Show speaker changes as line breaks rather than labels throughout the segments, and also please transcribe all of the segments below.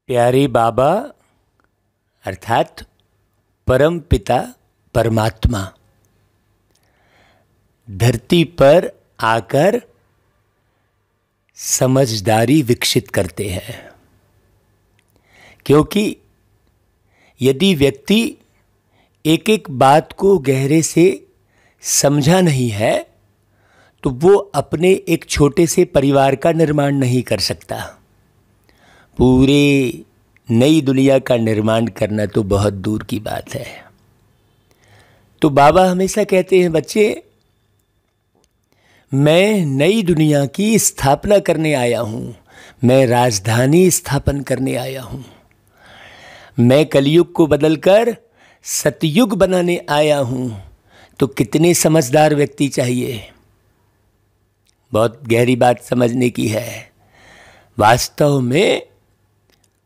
प्यारे बाबा अर्थात परम पिता परमात्मा धरती पर आकर समझदारी विकसित करते हैं, क्योंकि यदि व्यक्ति एक एक बात को गहरे से समझा नहीं है तो वो अपने एक छोटे से परिवार का निर्माण नहीं कर सकता। पूरे नई दुनिया का निर्माण करना तो बहुत दूर की बात है। तो बाबा हमेशा कहते हैं, बच्चे मैं नई दुनिया की स्थापना करने आया हूँ, मैं राजधानी स्थापन करने आया हूँ, मैं कलयुग को बदलकर सतयुग बनाने आया हूँ। तो कितने समझदार व्यक्ति चाहिए। बहुत गहरी बात समझने की है। वास्तव में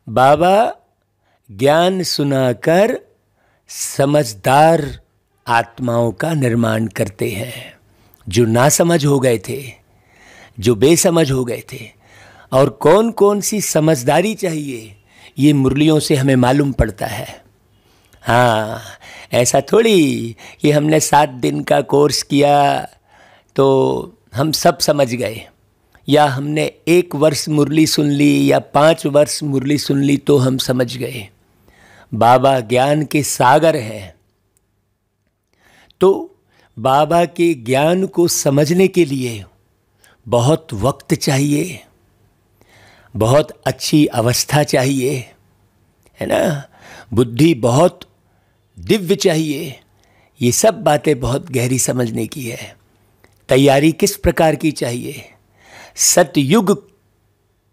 बाबा ज्ञान सुनाकर समझदार आत्माओं का निर्माण करते हैं, जो नासमझ हो गए थे, जो बेसमझ हो गए थे। और कौन कौन सी समझदारी चाहिए ये मुरलियों से हमें मालूम पड़ता है। हाँ, ऐसा थोड़ी कि हमने 7 दिन का कोर्स किया तो हम सब समझ गए, या हमने 1 वर्ष मुरली सुन ली या 5 वर्ष मुरली सुन ली तो हम समझ गए। बाबा ज्ञान के सागर हैं। तो बाबा के ज्ञान को समझने के लिए बहुत वक्त चाहिए, बहुत अच्छी अवस्था चाहिए, है ना, बुद्धि बहुत दिव्य चाहिए। ये सब बातें बहुत गहरी समझने की है। तैयारी किस प्रकार की चाहिए। सतयुग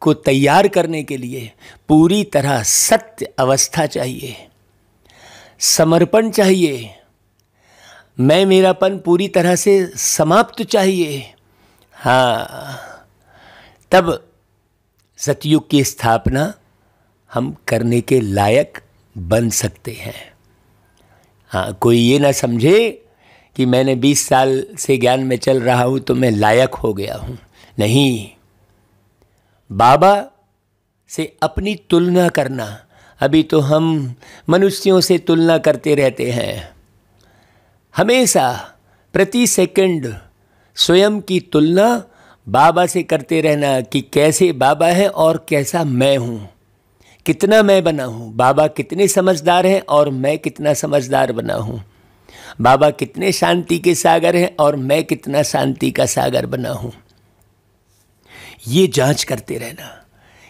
को तैयार करने के लिए पूरी तरह सत्य अवस्था चाहिए, समर्पण चाहिए, मैं मेरापन पूरी तरह से समाप्त चाहिए। हाँ, तब सतयुग की स्थापना हम करने के लायक बन सकते हैं। हाँ, कोई ये ना समझे कि मैंने 20 साल से ज्ञान में चल रहा हूँ तो मैं लायक हो गया हूँ। नहीं, बाबा से अपनी तुलना करना, अभी तो हम मनुष्यों से तुलना करते रहते हैं। हमेशा प्रति सेकंड स्वयं की तुलना बाबा से करते रहना कि कैसे बाबा है और कैसा मैं हूँ, कितना मैं बना हूँ। बाबा कितने समझदार हैं और मैं कितना समझदार बना हूँ। बाबा कितने शांति के सागर हैं और मैं कितना शांति का सागर बना हूँ। ये जांच करते रहना,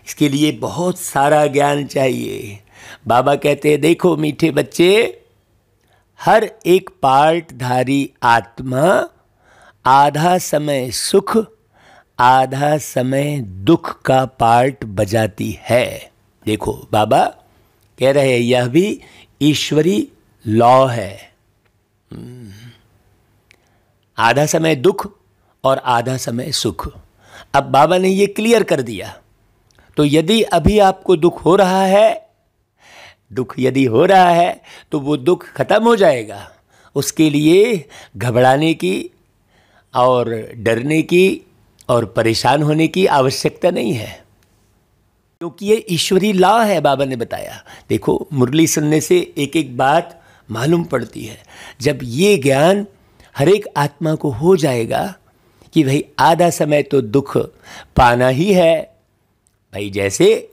इसके लिए बहुत सारा ज्ञान चाहिए। बाबा कहते हैं, देखो मीठे बच्चे, हर एक पार्टधारी आत्मा आधा समय सुख आधा समय दुख का पार्ट बजाती है। देखो बाबा कह रहे हैं, यह भी ईश्वरी लॉ है। आधा समय दुख और आधा समय सुख। अब बाबा ने ये क्लियर कर दिया। तो यदि अभी आपको दुख हो रहा है, तो वो दुख खत्म हो जाएगा। उसके लिए घबराने की और डरने की और परेशान होने की आवश्यकता नहीं है, क्योंकि ये ईश्वरी लॉ है। बाबा ने बताया। देखो, मुरली सुनने से एक एक बात मालूम पड़ती है। जब ये ज्ञान हर एक आत्मा को हो जाएगा कि भाई आधा समय तो दुख पाना ही है। भाई जैसे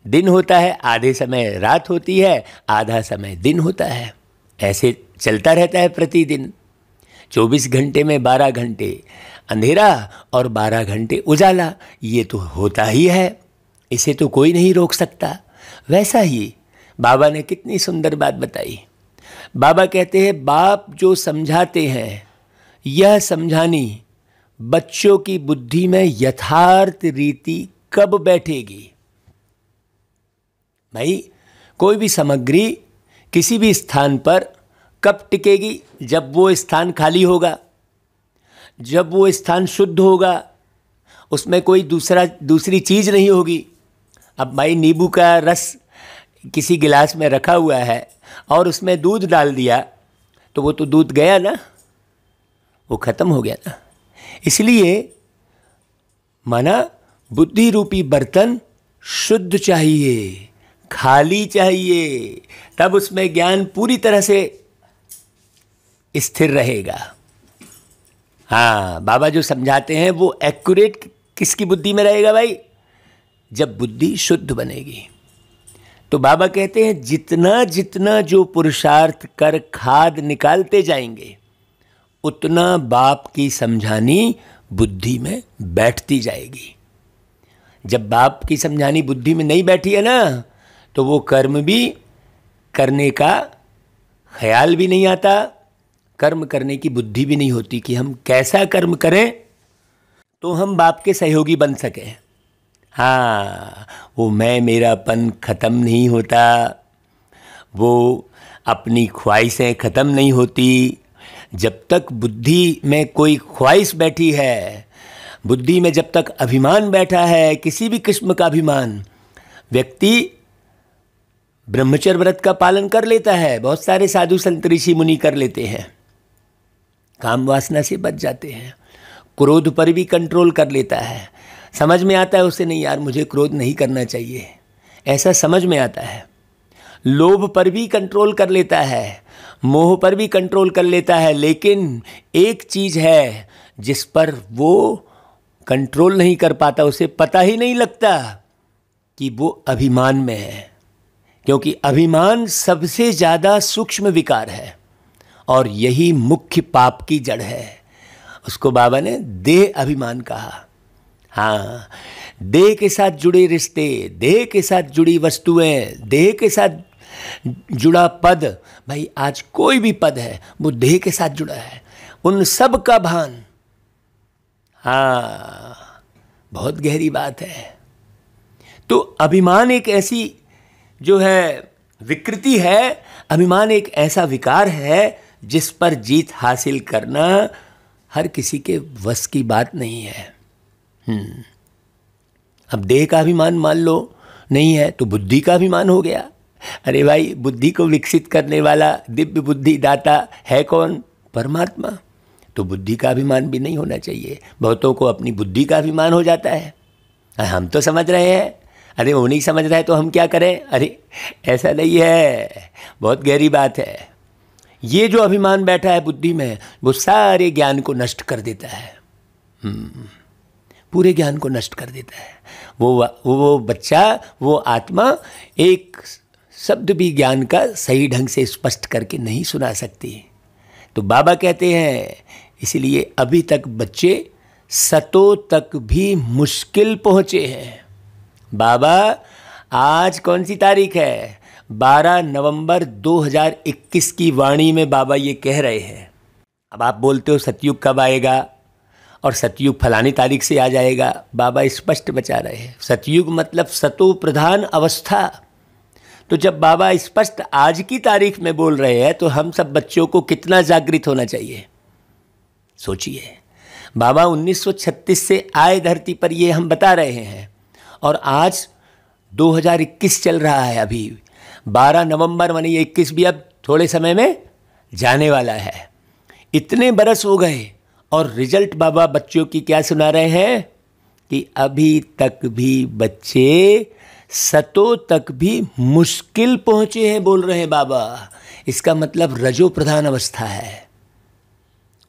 दिन होता है, आधे समय रात होती है, आधा समय दिन होता है, ऐसे चलता रहता है प्रतिदिन। 24 घंटे में 12 घंटे अंधेरा और 12 घंटे उजाला, ये तो होता ही है, इसे तो कोई नहीं रोक सकता। वैसा ही बाबा ने कितनी सुंदर बात बताई। बाबा कहते हैं, बाप जो समझाते हैं, यह समझानी बच्चों की बुद्धि में यथार्थ रीति कब बैठेगी। भाई कोई भी सामग्री किसी भी स्थान पर कब टिकेगी? जब वो स्थान खाली होगा, जब वो स्थान शुद्ध होगा, उसमें कोई दूसरी चीज़ नहीं होगी। अब भाई नींबू का रस किसी गिलास में रखा हुआ है और उसमें दूध डाल दिया तो वो तो दूध गया ना, वो खत्म हो गया ना। इसलिए माना बुद्धि रूपी बर्तन शुद्ध चाहिए, खाली चाहिए, तब उसमें ज्ञान पूरी तरह से स्थिर रहेगा। हाँ, बाबा जो समझाते हैं वो एक्यूरेट किसकी बुद्धि में रहेगा भाई? जब बुद्धि शुद्ध बनेगी। तो बाबा कहते हैं जितना जितना जो पुरुषार्थ कर खाद निकालते जाएंगे, उतना बाप की समझानी बुद्धि में बैठती जाएगी। जब बाप की समझानी बुद्धि में नहीं बैठी है ना, तो वो कर्म भी करने का ख्याल भी नहीं आता, कर्म करने की बुद्धि भी नहीं होती कि हम कैसा कर्म करें तो हम बाप के सहयोगी बन सकें। हाँ, वो मैं मेरापन ख़त्म नहीं होता, वो अपनी ख्वाहिशें ख़त्म नहीं होती। जब तक बुद्धि में कोई ख्वाहिश बैठी है, बुद्धि में जब तक अभिमान बैठा है, किसी भी किस्म का अभिमान, व्यक्ति ब्रह्मचर्य व्रत का पालन कर लेता है, बहुत सारे साधु संत ऋषि मुनि कर लेते हैं, काम वासना से बच जाते हैं, क्रोध पर भी कंट्रोल कर लेता है, समझ में आता है उसे नहीं यार मुझे क्रोध नहीं करना चाहिए, ऐसा समझ में आता है। लोभ पर भी कंट्रोल कर लेता है, मोह पर भी कंट्रोल कर लेता है, लेकिन एक चीज़ है जिस पर वो कंट्रोल नहीं कर पाता, उसे पता ही नहीं लगता कि वो अभिमान में है, क्योंकि अभिमान सबसे ज़्यादा सूक्ष्म विकार है और यही मुख्य पाप की जड़ है। उसको बाबा ने देह अभिमान कहा। हाँ, देह के साथ जुड़े रिश्ते, देह के साथ जुड़ी वस्तुएं, देह के साथ जुड़ा पद, भाई आज कोई भी पद है वो देह के साथ जुड़ा है, उन सब का भान। हाँ, बहुत गहरी बात है। तो अभिमान एक ऐसी जो है विकृति है, अभिमान एक ऐसा विकार है जिस पर जीत हासिल करना हर किसी के वश की बात नहीं है। अब देह का अभिमान मान लो नहीं है तो बुद्धि का अभिमान हो गया। अरे भाई, बुद्धि को विकसित करने वाला दिव्य बुद्धि दाता है कौन? परमात्मा। तो बुद्धि का अभिमान भी नहीं होना चाहिए। बहुतों को अपनी बुद्धि का अभिमान हो जाता है, हम तो समझ रहे हैं, अरे वो नहीं समझ रहा है तो हम क्या करें? अरे ऐसा नहीं है, बहुत गहरी बात है। ये जो अभिमान बैठा है बुद्धि में, वो सारे ज्ञान को नष्ट कर देता है, पूरे ज्ञान को नष्ट कर देता है। वो बच्चा, वो आत्मा एक शब्द भी ज्ञान का सही ढंग से स्पष्ट करके नहीं सुना सकती। तो बाबा कहते हैं इसलिए अभी तक बच्चे सतों तक भी मुश्किल पहुँचे हैं। बाबा आज कौन सी तारीख है? 12 नवंबर 2021 की वाणी में बाबा ये कह रहे हैं। अब आप बोलते हो सतयुग कब आएगा और सतयुग फलानी तारीख से आ जाएगा। बाबा स्पष्ट बचा रहे हैं, सतयुग मतलब सतो प्रधान अवस्था। तो जब बाबा स्पष्ट आज की तारीख में बोल रहे हैं तो हम सब बच्चों को कितना जागृत होना चाहिए, सोचिए। बाबा 1936 से आए धरती पर, ये हम बता रहे हैं, और आज 2021 चल रहा है। अभी 12 नवंबर मानी 21 भी अब थोड़े समय में जाने वाला है। इतने बरस हो गए और रिजल्ट बाबा बच्चों की क्या सुना रहे हैं कि अभी तक भी बच्चे सतों तक भी मुश्किल पहुंचे हैं, बोल रहे हैं बाबा। इसका मतलब रजो प्रधान अवस्था है,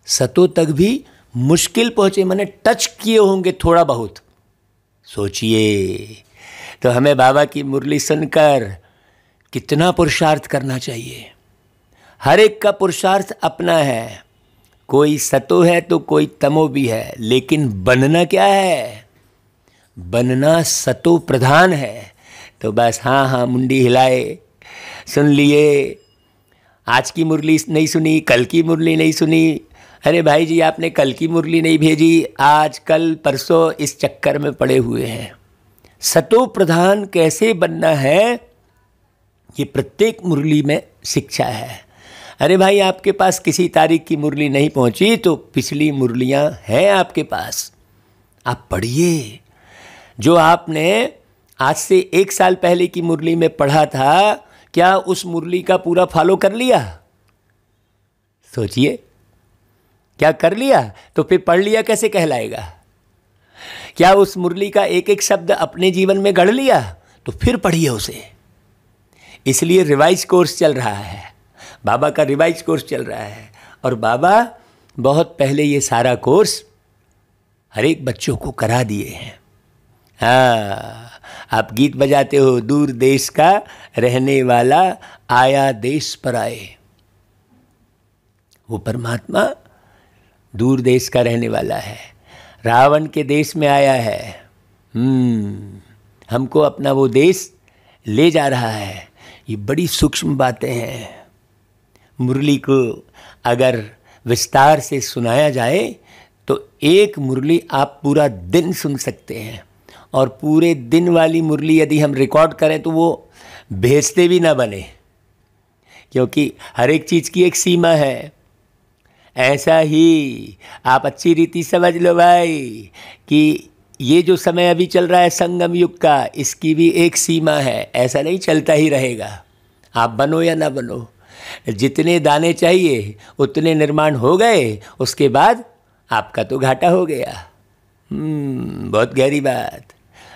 सतों तक भी मुश्किल पहुंचे, माने टच किए होंगे थोड़ा बहुत। सोचिए, तो हमें बाबा की मुरली सुनकर कितना पुरुषार्थ करना चाहिए। हर एक का पुरुषार्थ अपना है, कोई सतो है तो कोई तमो भी है, लेकिन बनना क्या है? बनना सतो प्रधान है। तो बस हाँ हाँ मुंडी हिलाए, सुन लिए, आज की मुरली नहीं सुनी, कल की मुरली नहीं सुनी। अरे भाई जी, आपने कल की मुरली नहीं भेजी, आज कल परसों इस चक्कर में पड़े हुए हैं। सतो प्रधान कैसे बनना है, ये प्रत्येक मुरली में शिक्षा है। अरे भाई, आपके पास किसी तारीख की मुरली नहीं पहुंची तो पिछली मुरलियां हैं आपके पास, आप पढ़िए। जो आपने आज से 1 साल पहले की मुरली में पढ़ा था, क्या उस मुरली का पूरा फॉलो कर लिया? सोचिए, क्या कर लिया? तो फिर पढ़ लिया कैसे कहलाएगा? क्या उस मुरली का एक एक शब्द अपने जीवन में गढ़ लिया? तो फिर पढ़िए उसे, इसलिए रिवाइज कोर्स चल रहा है, बाबा का रिवाइज कोर्स चल रहा है। और बाबा बहुत पहले ये सारा कोर्स हर एक बच्चों को करा दिए हैं। हाँ, आप गीत बजाते हो, दूर देश का रहने वाला आया देश पर आए। वो परमात्मा दूर देश का रहने वाला है, रावण के देश में आया है। हमको अपना वो देश ले जा रहा है। ये बड़ी सूक्ष्म बातें हैं। मुरली को अगर विस्तार से सुनाया जाए तो एक मुरली आप पूरा दिन सुन सकते हैं, और पूरे दिन वाली मुरली यदि हम रिकॉर्ड करें तो वो भेजते भी ना बने, क्योंकि हर एक चीज़ की एक सीमा है। ऐसा ही आप अच्छी रीति समझ लो भाई कि ये जो समय अभी चल रहा है संगम युग का, इसकी भी एक सीमा है। ऐसा नहीं चलता ही रहेगा, आप बनो या ना बनो। जितने दाने चाहिए उतने निर्माण हो गए, उसके बाद आपका तो घाटा हो गया। बहुत गहरी बात।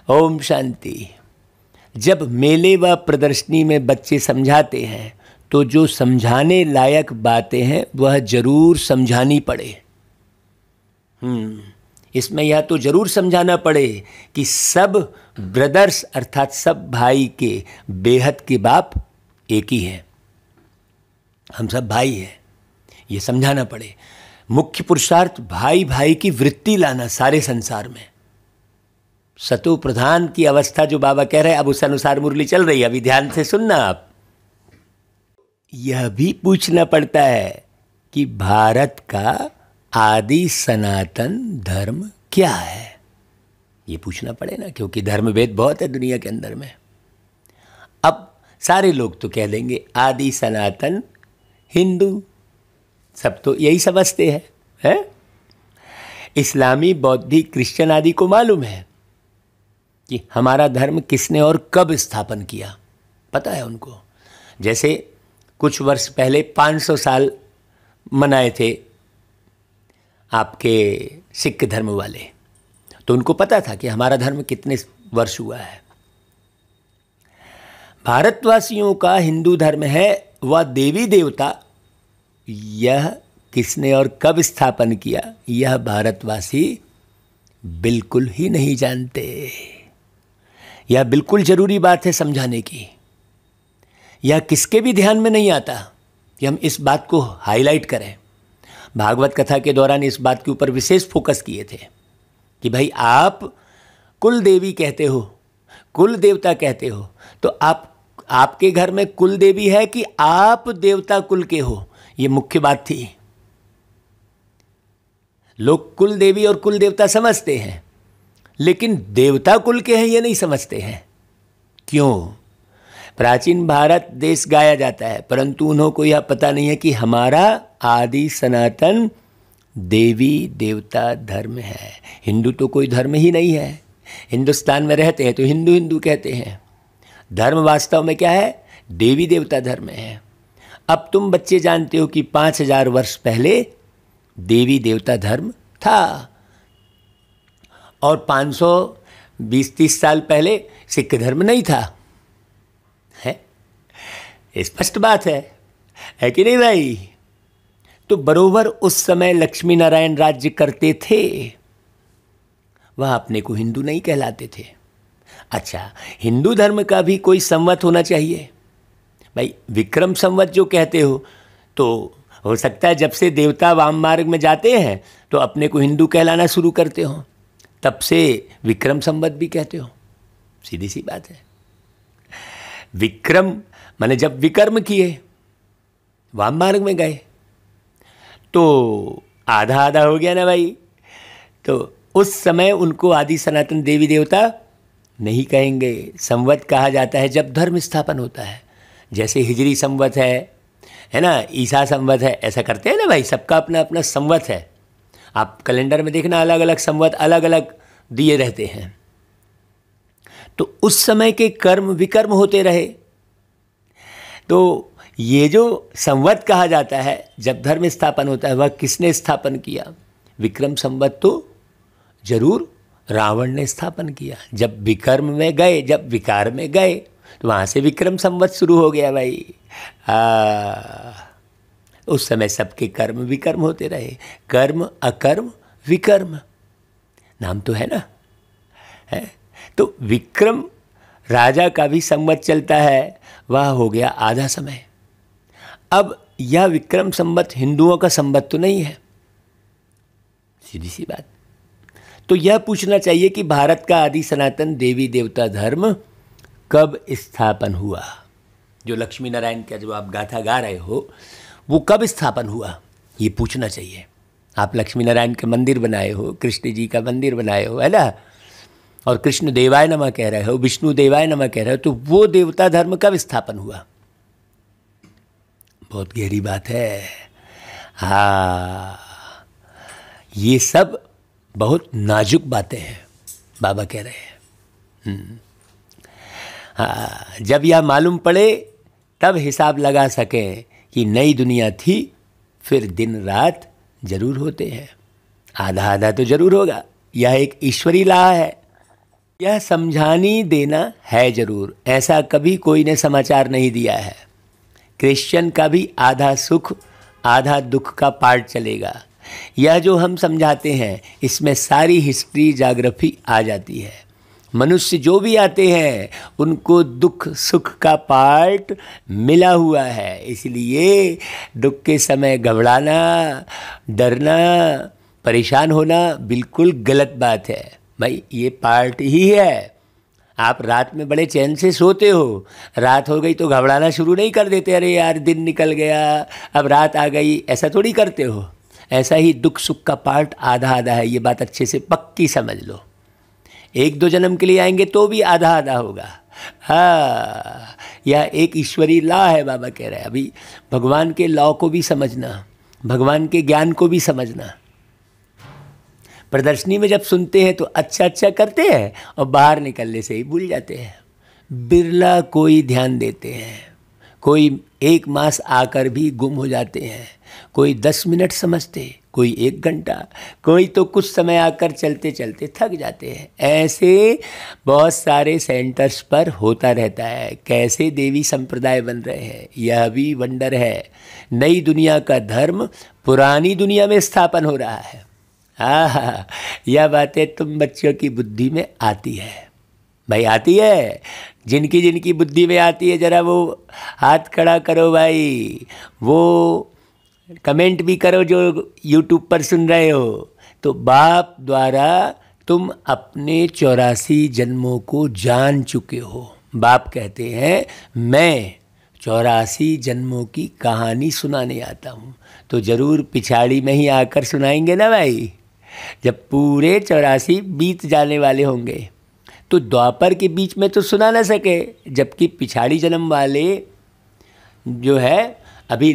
ओम शांति। जब मेले व प्रदर्शनी में बच्चे समझाते हैं तो जो समझाने लायक बातें हैं वह जरूर समझानी पड़े। इसमें यह तो जरूर समझाना पड़े कि सब ब्रदर्स अर्थात सब भाई के बेहद के बाप एक ही हैं, हम सब भाई हैं, ये समझाना पड़े। मुख्य पुरुषार्थ भाई भाई की वृत्ति लाना सारे संसार में। सतो प्रधान की अवस्था जो बाबा कह रहे हैं, अब उस अनुसार मुरली चल रही है, अभी ध्यान से सुनना आप। यह भी पूछना पड़ता है कि भारत का आदि सनातन धर्म क्या है। ये पूछना पड़े ना, क्योंकि धर्म भेद बहुत है दुनिया के अंदर में। अब सारे लोग तो कह देंगे आदि सनातन हिंदू, सब तो यही समझते हैं। इस्लामी, बौद्धी, क्रिश्चियन आदि को मालूम है कि हमारा धर्म किसने और कब स्थापन किया, पता है उनको। जैसे कुछ वर्ष पहले 500 साल मनाए थे आपके सिख धर्म वाले, तो उनको पता था कि हमारा धर्म कितने वर्ष हुआ है। भारतवासियों का हिंदू धर्म है वह देवी देवता, यह किसने और कब स्थापन किया यह भारतवासी बिल्कुल ही नहीं जानते। यह बिल्कुल जरूरी बात है समझाने की। यह किसके भी ध्यान में नहीं आता कि हम इस बात को हाईलाइट करें। भागवत कथा के दौरान इस बात के ऊपर विशेष फोकस किए थे कि भाई आप कुल देवी कहते हो, कुल देवता कहते हो, तो आपके घर में कुल देवी है कि आप देवता कुल के हो, ये मुख्य बात थी। लोग कुल देवी और कुल देवता समझते हैं, लेकिन देवता कुल के हैं ये नहीं समझते हैं। क्यों? प्राचीन भारत देश गाया जाता है, परंतु उन्हों को यह पता नहीं है कि हमारा आदि सनातन देवी देवता धर्म है। हिंदू तो कोई धर्म ही नहीं है। हिंदुस्तान में रहते हैं तो हिंदू हिंदू कहते हैं, धर्म वास्तव में क्या है? देवी देवता धर्म है। अब तुम बच्चे जानते हो कि 5000 वर्ष पहले देवी देवता धर्म था, और 520-30 साल पहले सिख धर्म नहीं था। है स्पष्ट बात है कि नहीं भाई? तो बरोबर उस समय लक्ष्मी नारायण राज्य करते थे, वह अपने को हिंदू नहीं कहलाते थे। अच्छा, हिंदू धर्म का भी कोई संवत होना चाहिए भाई। विक्रम संवत जो कहते हो, तो हो सकता है जब से देवता वाम मार्ग में जाते हैं तो अपने को हिंदू कहलाना शुरू करते हो, तब से विक्रम संवत भी कहते हो। सीधी सी बात है। विक्रम माने जब विकर्म किए, वाम मार्ग में गए, तो आधा आधा हो गया ना भाई। तो उस समय उनको आदि सनातन देवी देवता नहीं कहेंगे। संवत कहा जाता है जब धर्म स्थापन होता है। जैसे हिजरी संवत है ना, ईसा संवत है, ऐसा करते हैं ना भाई। सबका अपना अपना संवत है। आप कैलेंडर में देखना, अलग अलग संवत अलग अलग दिए रहते हैं। तो उस समय के कर्म विकर्म होते रहे। तो ये जो संवत कहा जाता है जब धर्म स्थापन होता है, वह किसने स्थापन किया? विक्रम संवत तो जरूर रावण ने स्थापन किया। जब विकर्म में गए, जब विकार में गए, तो वहाँ से विक्रम संवत शुरू हो गया भाई। उस समय सबके कर्म विकर्म होते रहे, कर्म अकर्म विकर्म, नाम तो है ना, है। तो विक्रम राजा का भी संवत चलता है, वह हो गया आधा समय। अब यह विक्रम संवत हिंदुओं का संवत तो नहीं है, सीधी सी बात। तो यह पूछना चाहिए कि भारत का आदि सनातन देवी देवता धर्म कब स्थापन हुआ। जो लक्ष्मी नारायण का जो आप गाथा गा रहे हो वो कब स्थापन हुआ, ये पूछना चाहिए। आप लक्ष्मी नारायण के मंदिर बनाए हो, कृष्ण जी का मंदिर बनाए हो, है ना, और कृष्ण देवाय नमः कह रहे हो, विष्णु देवाय नमः कह रहे हो, तो वो देवता धर्म कब स्थापन हुआ। बहुत गहरी बात है। हाँ, ये सब बहुत नाजुक बातें हैं, बाबा कह रहे हैं। हाँ, जब यह मालूम पड़े तब हिसाब लगा सकें कि नई दुनिया थी, फिर दिन रात जरूर होते हैं, आधा आधा तो जरूर होगा। यह एक ईश्वरी लाह है, यह समझानी देना है जरूर। ऐसा कभी कोई ने समाचार नहीं दिया है। क्रिश्चियन का भी आधा सुख आधा दुख का पार्ट चलेगा। यह जो हम समझाते हैं इसमें सारी हिस्ट्री ज्योग्राफी आ जाती है। मनुष्य जो भी आते हैं उनको दुख सुख का पार्ट मिला हुआ है, इसलिए दुख के समय घबराना, डरना, परेशान होना बिल्कुल गलत बात है भाई। ये पार्ट ही है। आप रात में बड़े चैन से सोते हो, रात हो गई तो घबराना शुरू नहीं कर देते, अरे यार दिन निकल गया अब रात आ गई, ऐसा थोड़ी करते हो। ऐसा ही दुख सुख का पार्ट आधा आधा है, ये बात अच्छे से पक्की समझ लो। एक दो जन्म के लिए आएंगे तो भी आधा आधा होगा। हाँ, यह एक ईश्वरी लॉ है, बाबा कह रहे हैं। अभी भगवान के लॉ को भी समझना, भगवान के ज्ञान को भी समझना। प्रदर्शनी में जब सुनते हैं तो अच्छा अच्छा करते हैं और बाहर निकलने से ही भूल जाते हैं। बिरला कोई ध्यान देते हैं, कोई एक मास आकर भी गुम हो जाते हैं, कोई 10 मिनट समझते, कोई 1 घंटा, कोई तो कुछ समय आकर चलते चलते थक जाते हैं। ऐसे बहुत सारे सेंटर्स पर होता रहता है। कैसे देवी संप्रदाय बन रहे हैं, यह भी वंडर है। नई दुनिया का धर्म पुरानी दुनिया में स्थापन हो रहा है। हाँ, यह बातें तुम बच्चों की बुद्धि में आती है भाई, आती है। जिनकी जिनकी बुद्धि में आती है जरा वो हाथ खड़ा करो भाई, वो कमेंट भी करो जो यूट्यूब पर सुन रहे हो। तो बाप द्वारा तुम अपने 84 जन्मों को जान चुके हो। बाप कहते हैं मैं 84 जन्मों की कहानी सुनाने आता हूँ, तो ज़रूर पिछाड़ी में ही आकर सुनाएंगे ना भाई। जब पूरे 84 बीत जाने वाले होंगे तो द्वापर के बीच में तो सुना ना सके, जबकि पिछाड़ी जन्म वाले जो है अभी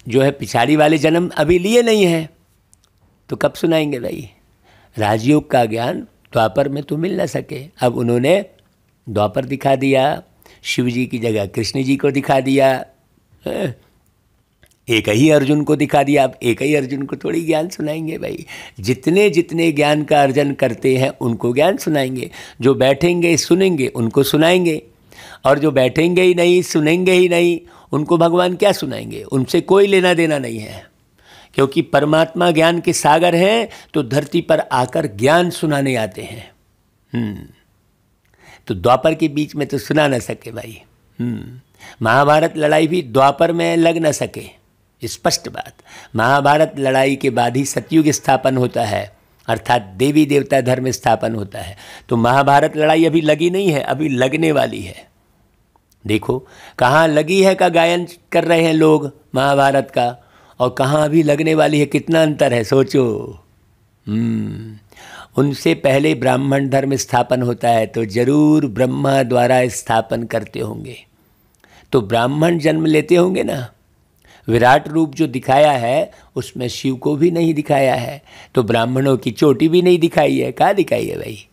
जो है पिछाड़ी वाले जन्म अभी लिए नहीं हैं, तो कब सुनाएंगे भाई। राजयोग का ज्ञान द्वापर में तो मिल ना सके। अब उन्होंने द्वापर दिखा दिया, शिव जी की जगह कृष्ण जी को दिखा दिया, एक ही अर्जुन को दिखा दिया। अब एक ही अर्जुन को थोड़ी ज्ञान सुनाएंगे भाई। जितने जितने ज्ञान का अर्जन करते हैं उनको ज्ञान सुनाएंगे। जो बैठेंगे सुनेंगे उनको सुनाएंगे, और जो बैठेंगे ही नहीं सुनेंगे ही नहीं उनको भगवान क्या सुनाएंगे। उनसे कोई लेना देना नहीं है, क्योंकि परमात्मा ज्ञान के सागर हैं, तो धरती पर आकर ज्ञान सुनाने आते हैं। तो द्वापर के बीच में तो सुना ना सके भाई। महाभारत लड़ाई भी द्वापर में लग ना सके, स्पष्ट बात। महाभारत लड़ाई के बाद ही सतयुग स्थापन होता है, अर्थात देवी देवता धर्म स्थापन होता है। तो महाभारत लड़ाई अभी लगी नहीं है, अभी लगने वाली है। देखो कहाँ लगी है का गायन कर रहे हैं लोग महाभारत का, और कहाँ अभी लगने वाली है, कितना अंतर है सोचो। उनसे पहले ब्राह्मण धर्म स्थापन होता है, तो जरूर ब्रह्मा द्वारा स्थापन करते होंगे, तो ब्राह्मण जन्म लेते होंगे ना। विराट रूप जो दिखाया है उसमें शिव को भी नहीं दिखाया है, तो ब्राह्मणों की चोटी भी नहीं दिखाई है, कहाँ दिखाई है भाई।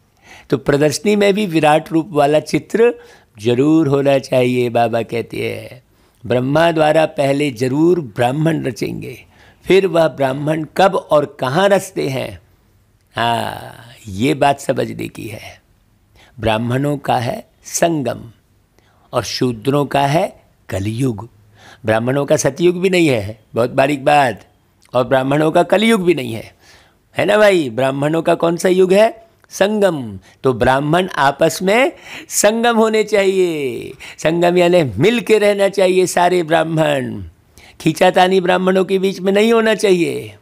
तो प्रदर्शनी में भी विराट रूप वाला चित्र जरूर होना चाहिए। बाबा कहते हैं ब्रह्मा द्वारा पहले जरूर ब्राह्मण रचेंगे, फिर वह ब्राह्मण कब और कहाँ रचते हैं, हाँ ये बात समझने की है। ब्राह्मणों का है संगम, और शूद्रों का है कलयुग। ब्राह्मणों का सतयुग भी नहीं है, बहुत बारीक बात, और ब्राह्मणों का कलयुग भी नहीं है ना भाई। ब्राह्मणों का कौन सा युग है? संगम। तो ब्राह्मण आपस में संगम होने चाहिए। संगम यानी मिल के रहना चाहिए सारे ब्राह्मण, खींचातानी ब्राह्मणों के बीच में नहीं होना चाहिए।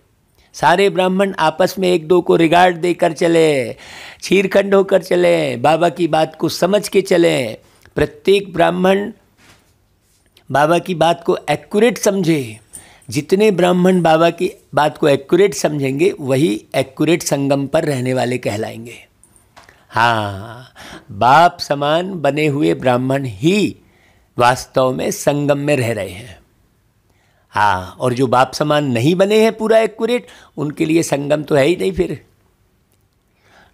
सारे ब्राह्मण आपस में एक दो को रिगार्ड देकर चले, छीरखंड होकर चले, बाबा की बात को समझ के चले। प्रत्येक ब्राह्मण बाबा की बात को एक्यूरेट समझे। जितने ब्राह्मण बाबा की बात को एक्यूरेट समझेंगे वही एक्यूरेट संगम पर रहने वाले कहलाएंगे। हाँ, बाप समान बने हुए ब्राह्मण ही वास्तव में संगम में रह रहे हैं। हाँ, और जो बाप समान नहीं बने हैं पूरा एक्यूरेट, उनके लिए संगम तो है ही नहीं फिर।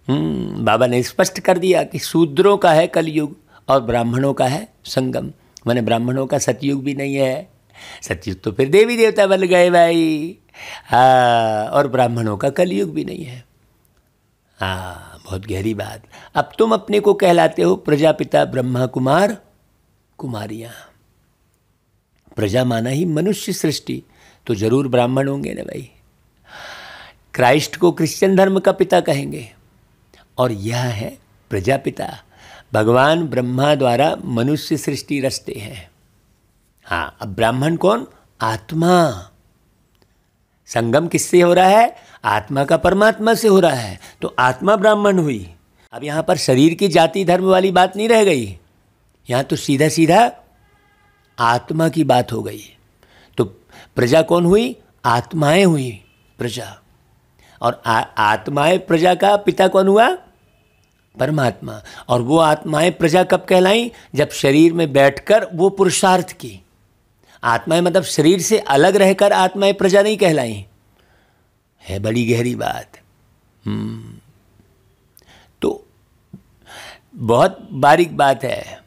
बाबा ने स्पष्ट कर दिया कि शूद्रों का है कलयुग और ब्राह्मणों का है संगम। माने ब्राह्मणों का सतयुग भी नहीं है, सतयुग तो फिर देवी देवता बन गए भाई। हाँ, और ब्राह्मणों का कलयुग भी नहीं है। हाँ, बहुत गहरी बात। अब तुम अपने को कहलाते हो प्रजापिता ब्रह्मा कुमार कुमारियाँ। प्रजा माना ही मनुष्य सृष्टि, तो जरूर ब्राह्मण होंगे ना भाई। क्राइस्ट को क्रिश्चियन धर्म का पिता कहेंगे, और यह है प्रजापिता। भगवान ब्रह्मा द्वारा मनुष्य सृष्टि रचते हैं। हाँ, अब ब्राह्मण कौन? आत्मा। संगम किससे हो रहा है? आत्मा का परमात्मा से हो रहा है, तो आत्मा ब्राह्मण हुई। अब यहाँ पर शरीर की जाति धर्म वाली बात नहीं रह गई, यहाँ तो सीधा सीधा आत्मा की बात हो गई। तो प्रजा कौन हुई? आत्माएं हुई प्रजा, और आत्माएं प्रजा का पिता कौन हुआ? परमात्मा। और वो आत्माएं प्रजा कब कहलाई? जब शरीर में बैठकर वो पुरुषार्थ की। आत्माएं मतलब शरीर से अलग रहकर आत्माएं प्रजा नहीं कहलाई। है बड़ी गहरी बात। तो बहुत बारीक बात है।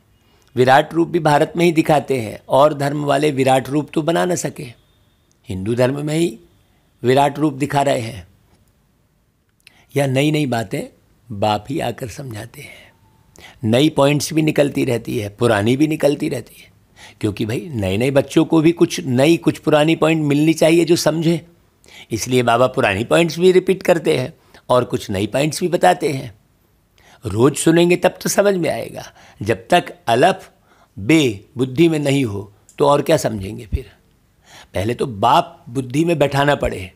विराट रूप भी भारत में ही दिखाते हैं, और धर्म वाले विराट रूप तो बना न सके। हिंदू धर्म में ही विराट रूप दिखा रहे हैं। या नई नई बातें बाप ही आकर समझाते हैं। नई पॉइंट्स भी निकलती रहती है, पुरानी भी निकलती रहती है, क्योंकि भाई नए नए बच्चों को भी कुछ नई कुछ पुरानी पॉइंट मिलनी चाहिए जो समझे। इसलिए बाबा पुरानी पॉइंट्स भी रिपीट करते हैं और कुछ नई पॉइंट्स भी बताते हैं। रोज सुनेंगे तब तो समझ में आएगा। जब तक अलफ बे बुद्धि में नहीं हो तो और क्या समझेंगे फिर। पहले तो बाप बुद्धि में बैठाना पड़े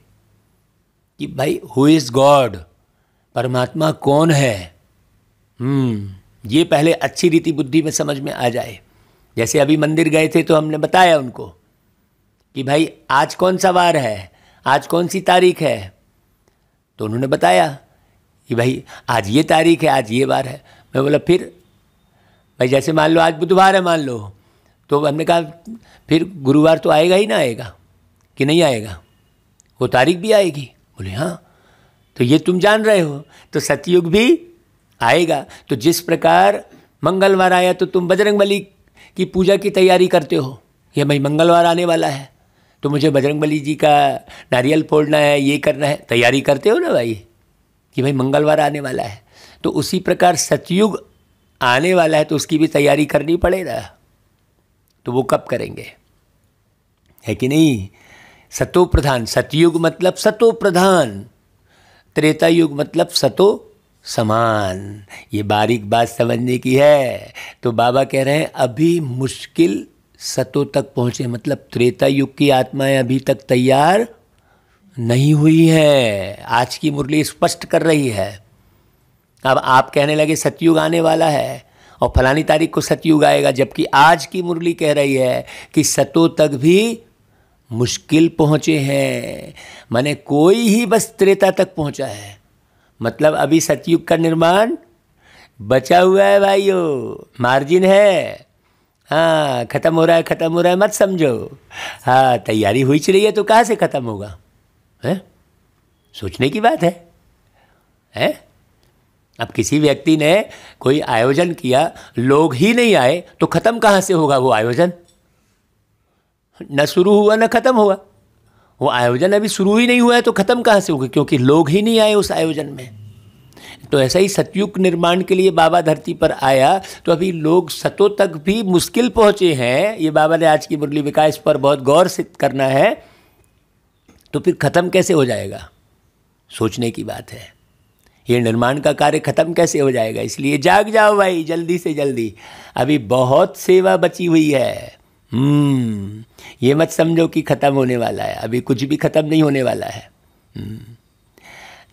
कि भाई हु इज़ गॉड, परमात्मा कौन है। ये पहले अच्छी रीति बुद्धि में समझ में आ जाए। जैसे अभी मंदिर गए थे तो हमने बताया उनको कि भाई आज कौन सा वार है, आज कौन सी तारीख है, तो उन्होंने बताया कि भाई आज ये तारीख है, आज ये वार है। मैं बोला फिर भाई जैसे मान लो आज बुधवार है मान लो, तो हमने कहा फिर गुरुवार तो आएगा ही ना आएगा कि नहीं आएगा, वो तारीख भी आएगी। बोले हाँ, तो ये तुम जान रहे हो, तो सतयुग भी आएगा। तो जिस प्रकार मंगलवार आया तो तुम बजरंगबली की पूजा की तैयारी करते हो, ये भाई मंगलवार आने वाला है तो मुझे बजरंगबली जी का नारियल फोड़ना है, ये करना है, तैयारी करते हो ना भाई कि भाई मंगलवार आने वाला है। तो उसी प्रकार सतयुग आने वाला है तो उसकी भी तैयारी करनी पड़ेगा। तो वो कब करेंगे, है कि नहीं। सतो प्रधान, सतयुग मतलब सतो प्रधान, त्रेता युग मतलब सतो समान। ये बारीक बात समझने की है। तो बाबा कह रहे हैं अभी मुश्किल सतो तक पहुँचे, मतलब त्रेता युग की आत्माएं अभी तक तैयार नहीं हुई है। आज की मुरली स्पष्ट कर रही है। अब आप कहने लगे सतयुग आने वाला है और फलानी तारीख को सतयुग आएगा, जबकि आज की मुरली कह रही है कि सतो तक भी मुश्किल पहुँचे हैं। माने कोई ही बस त्रेता तक पहुँचा है, मतलब अभी सतयुग का निर्माण बचा हुआ है भाइयों, मार्जिन है। हाँ, ख़त्म हो रहा है मत समझो। हाँ, तैयारी हुई चली है तो कहाँ से ख़त्म होगा, है सोचने की बात है। अब किसी व्यक्ति ने कोई आयोजन किया, लोग ही नहीं आए तो ख़त्म कहाँ से होगा वो आयोजन। न शुरू हुआ न ख़त्म हुआ, वो आयोजन अभी शुरू ही नहीं हुआ है तो ख़त्म कहाँ से होगा, क्योंकि लोग ही नहीं आए उस आयोजन में। तो ऐसा ही सतयुग निर्माण के लिए बाबा धरती पर आया, तो अभी लोग सतों तक भी मुश्किल पहुँचे हैं। ये बाबा ने आज की मुरली में कहा, इस पर बहुत गौर से करना है। तो फिर ख़त्म कैसे हो जाएगा, सोचने की बात है। ये निर्माण का कार्य ख़त्म कैसे हो जाएगा, इसलिए जाग जाओ भाई जल्दी से जल्दी, अभी बहुत सेवा बची हुई है। ये मत समझो कि ख़त्म होने वाला है, अभी कुछ भी ख़त्म नहीं होने वाला है।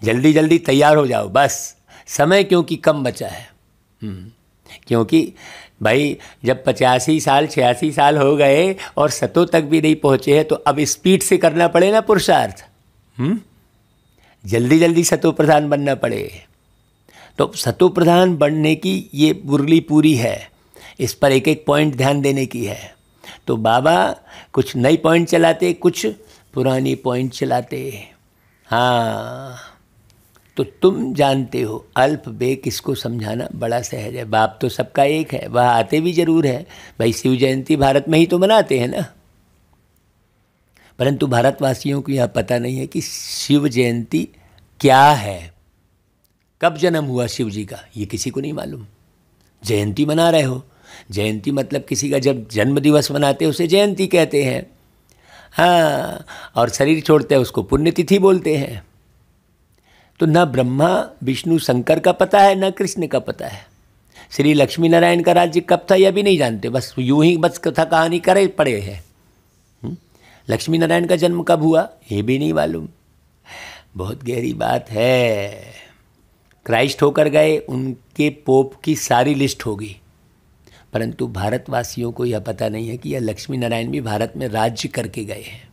जल्दी जल्दी तैयार हो जाओ बस, समय क्योंकि कम बचा है। क्योंकि भाई जब 85 साल 86 साल हो गए और सतों तक भी नहीं पहुँचे हैं, तो अब स्पीड से करना पड़े ना पुरुषार्थ। जल्दी जल्दी सतो प्रधान बनना पड़े। तो सतो प्रधान बनने की ये मुरली पूरी है, इस पर एक एक पॉइंट ध्यान देने की है। तो बाबा कुछ नई पॉइंट चलाते, कुछ पुरानी पॉइंट चलाते। हाँ, तो तुम जानते हो अल्प बे किसको समझाना बड़ा सहज है। बाप तो सबका एक है, वह आते भी जरूर है। भाई शिव जयंती भारत में ही तो मनाते हैं ना, परंतु भारतवासियों को यह पता नहीं है कि शिव जयंती क्या है, कब जन्म हुआ शिव जी का, ये किसी को नहीं मालूम। जयंती मना रहे हो, जयंती मतलब किसी का जब जन्म दिवस मनाते हैं उसे जयंती कहते हैं। हाँ, और शरीर छोड़ते हैं उसको पुण्यतिथि बोलते हैं। तो न ब्रह्मा विष्णु शंकर का पता है, न कृष्ण का पता है। श्री लक्ष्मी नारायण का राज्य कब था यह भी नहीं जानते, बस यूं ही बस कथा कहानी करे पड़े हैं। लक्ष्मी नारायण का जन्म कब हुआ ये भी नहीं मालूम। बहुत गहरी बात है। क्राइस्ट होकर गए, उनके पोप की सारी लिस्ट होगी, परंतु भारतवासियों को यह पता नहीं है कि यह लक्ष्मी नारायण भी भारत में राज्य करके गए हैं।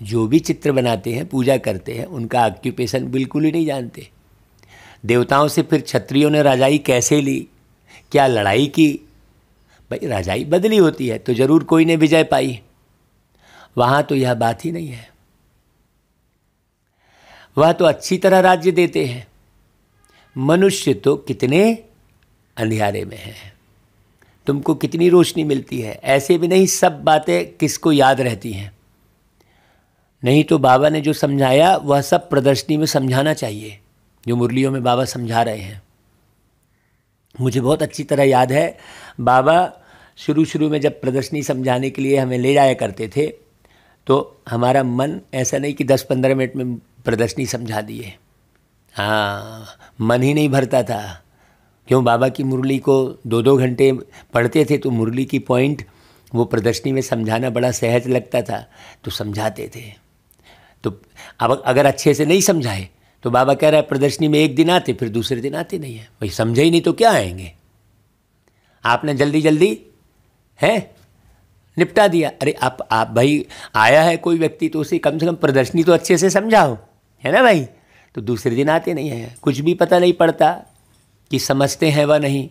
जो भी चित्र बनाते हैं, पूजा करते हैं, उनका ऑक्यूपेशन बिल्कुल ही नहीं जानते। देवताओं से फिर क्षत्रियों ने राजाई कैसे ली, क्या लड़ाई की। भाई राजाई बदली होती है तो जरूर कोई ने विजय पाई, वहाँ तो यह बात ही नहीं है। वह तो अच्छी तरह राज्य देते हैं। मनुष्य तो कितने अंधियारे में है, तुमको कितनी रोशनी मिलती है। ऐसे भी नहीं सब बातें किसको याद रहती हैं। नहीं तो बाबा ने जो समझाया वह सब प्रदर्शनी में समझाना चाहिए, जो मुरलियों में बाबा समझा रहे हैं। मुझे बहुत अच्छी तरह याद है, बाबा शुरू में जब प्रदर्शनी समझाने के लिए हमें ले जाया करते थे, तो हमारा मन ऐसा नहीं कि 10-15 मिनट में प्रदर्शनी समझा दिए। हाँ, मन ही नहीं भरता था। क्यों, बाबा की मुरली को 2-2 घंटे पढ़ते थे, तो मुरली की पॉइंट वो प्रदर्शनी में समझाना बड़ा सहज लगता था, तो समझाते थे। तो अब अगर अच्छे से नहीं समझाए तो बाबा कह रहा है प्रदर्शनी में एक दिन आते, फिर दूसरे दिन आते नहीं है। भाई समझे ही नहीं तो क्या आएंगे। आपने जल्दी जल्दी है निपटा दिया। अरे आप भाई आया है कोई व्यक्ति, तो उसे कम से कम प्रदर्शनी तो अच्छे से समझाओ, है ना भाई। तो दूसरे दिन आते नहीं हैं, कुछ भी पता नहीं पड़ता कि समझते हैं व नहीं।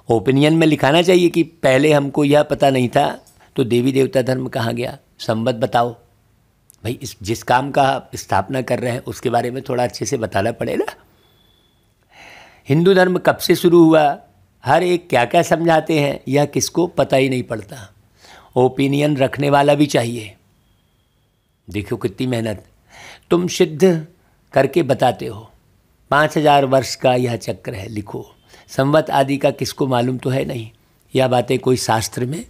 ओपिनियन में लिखाना चाहिए कि पहले हमको यह पता नहीं था, तो देवी देवता धर्म कहाँ गया, संबत बताओ। भाई इस जिस काम का स्थापना कर रहे हैं उसके बारे में थोड़ा अच्छे से बताना पड़ेगा। हिंदू धर्म कब से शुरू हुआ, हर एक क्या क्या समझाते हैं, यह किसको पता ही नहीं पड़ता। ओपिनियन रखने वाला भी चाहिए। देखो कितनी मेहनत तुम सिद्ध करके बताते हो। 5000 वर्ष का यह चक्र है, लिखो। संवत आदि का किसको मालूम तो है नहीं। यह बातें कोई शास्त्र में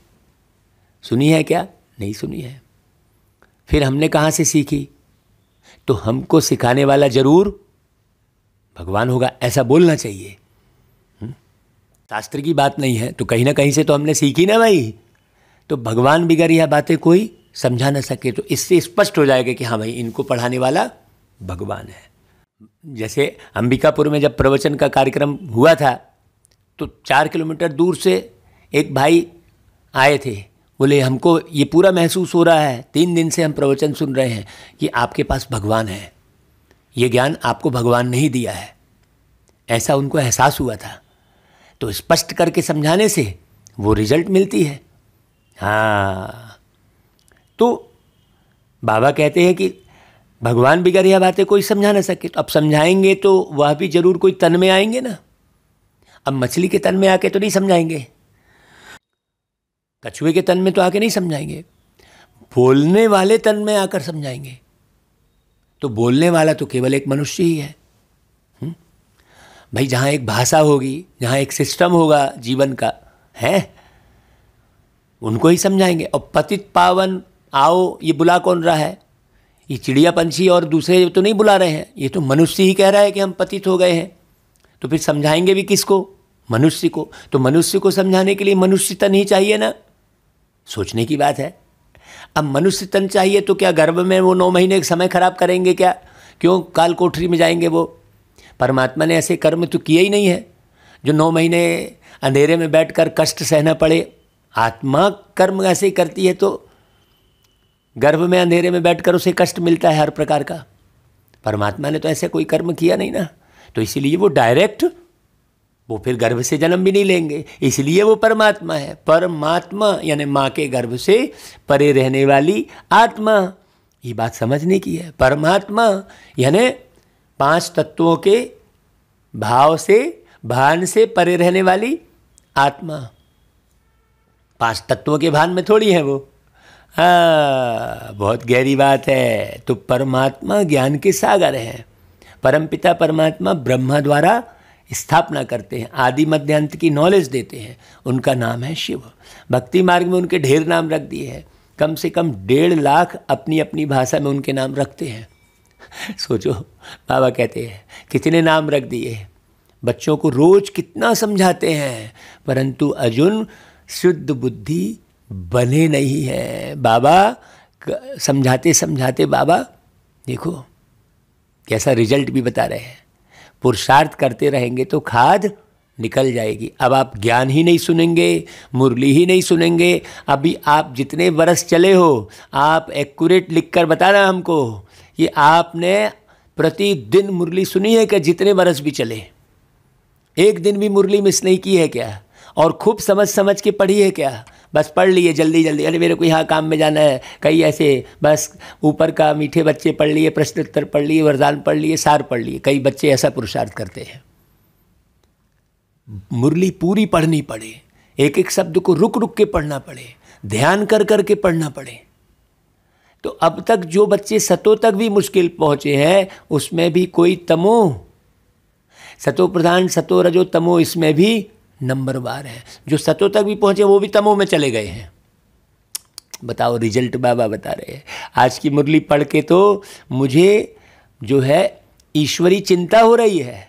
सुनी है क्या, नहीं सुनी है। फिर हमने कहाँ से सीखी, तो हमको सिखाने वाला जरूर भगवान होगा, ऐसा बोलना चाहिए। शास्त्र की बात नहीं है तो कहीं ना कहीं से तो हमने सीखी ना भाई। तो भगवान बिगर यह बातें कोई समझा ना सके, तो इससे स्पष्ट हो जाएगा कि हाँ भाई इनको पढ़ाने वाला भगवान है। जैसे अंबिकापुर में जब प्रवचन का कार्यक्रम हुआ था, तो 4 किलोमीटर दूर से एक भाई आए थे, बोले हमको ये पूरा महसूस हो रहा है, 3 दिन से हम प्रवचन सुन रहे हैं कि आपके पास भगवान है, ये ज्ञान आपको भगवान ने ही दिया है। ऐसा उनको एहसास हुआ था। तो स्पष्ट करके समझाने से वो रिजल्ट मिलती है। हाँ, तो बाबा कहते हैं कि भगवान बिगर यह बातें कोई समझा ना सके। तो अब समझाएंगे तो वह भी जरूर कोई तन में आएंगे ना। अब मछली के तन में आके तो नहीं समझाएंगे, कछुए के तन में तो आके नहीं समझाएंगे, बोलने वाले तन में आकर समझाएंगे। तो बोलने वाला तो केवल एक मनुष्य ही है। भाई जहाँ एक भाषा होगी, जहाँ एक सिस्टम होगा जीवन का, है उनको ही समझाएंगे। और पतित पावन आओ, ये बुला कौन रहा है? ये चिड़िया पंछी और दूसरे तो नहीं बुला रहे हैं, ये तो मनुष्य ही कह रहा है कि हम पतित हो गए हैं। तो फिर समझाएंगे भी किसको? मनुष्य को। तो मनुष्य को समझाने के लिए मनुष्य तन ही चाहिए ना, सोचने की बात है। अब मनुष्य तन चाहिए तो क्या गर्भ में वो 9 महीने समय खराब करेंगे क्या? क्यों काल कोठरी में जाएंगे वो? परमात्मा ने ऐसे कर्म तो किए ही नहीं है जो 9 महीने अंधेरे में बैठकर कष्ट सहना पड़े। आत्मा कर्म ऐसे ही करती है तो गर्भ में अंधेरे में बैठकर उसे कष्ट मिलता है हर प्रकार का। परमात्मा ने तो ऐसे कोई कर्म किया नहीं ना, तो इसीलिए वो डायरेक्ट, वो फिर गर्भ से जन्म भी नहीं लेंगे, इसलिए वो परमात्मा है। परमात्मा यानी माँ के गर्भ से परे रहने वाली आत्मा, ये बात समझने की है। परमात्मा यानी 5 तत्वों के भाव से, भान से परे रहने वाली आत्मा। 5 तत्वों के भान में थोड़ी है वो। हाँ, बहुत गहरी बात है। तो परमात्मा ज्ञान के सागर हैं। परमपिता परमात्मा ब्रह्मा द्वारा स्थापना करते हैं, आदि मध्य अंत की नॉलेज देते हैं, उनका नाम है शिव। भक्ति मार्ग में उनके ढेर नाम रख दिए हैं, कम से कम 1.5 लाख अपनी अपनी भाषा में उनके नाम रखते हैं। सोचो, बाबा कहते हैं कितने नाम रख दिए। बच्चों को रोज कितना समझाते हैं, परंतु अर्जुन शुद्ध बुद्धि बने नहीं है। बाबा समझाते समझाते बाबा देखो कैसा रिजल्ट भी बता रहे हैं। पुरुषार्थ करते रहेंगे तो खाद निकल जाएगी। अब आप ज्ञान ही नहीं सुनेंगे, मुरली ही नहीं सुनेंगे। अभी आप जितने बरस चले हो, आप एक्यूरेट लिख कर बताना हमको कि आपने प्रतिदिन मुरली सुनी है क्या? जितने बरस भी चले, एक दिन भी मुरली मिस नहीं की है क्या? और खूब समझ समझ के पढ़ी है क्या? बस पढ़ लिए जल्दी जल्दी, अरे मेरे को यहाँ काम में जाना है, कई ऐसे बस ऊपर का मीठे बच्चे पढ़ लिए, प्रश्न उत्तर पढ़ लिए, वरदान पढ़ लिए, सार पढ़ लिए। कई बच्चे ऐसा पुरुषार्थ करते हैं। मुरली पूरी पढ़नी पड़े, एक एक शब्द को रुक रुक के पढ़ना पड़े, ध्यान कर कर के पढ़ना पड़े। तो अब तक जो बच्चे सतो तक भी मुश्किल पहुँचे हैं, उसमें भी कोई तमो, सतो प्रधान सतो रजो तमो, इसमें भी नंबरवार है। जो सतो तक भी पहुँचे वो भी तमो में चले गए हैं। बताओ, रिजल्ट बाबा बता रहे हैं। आज की मुरली पढ़ के तो मुझे जो है ईश्वरी चिंता हो रही है।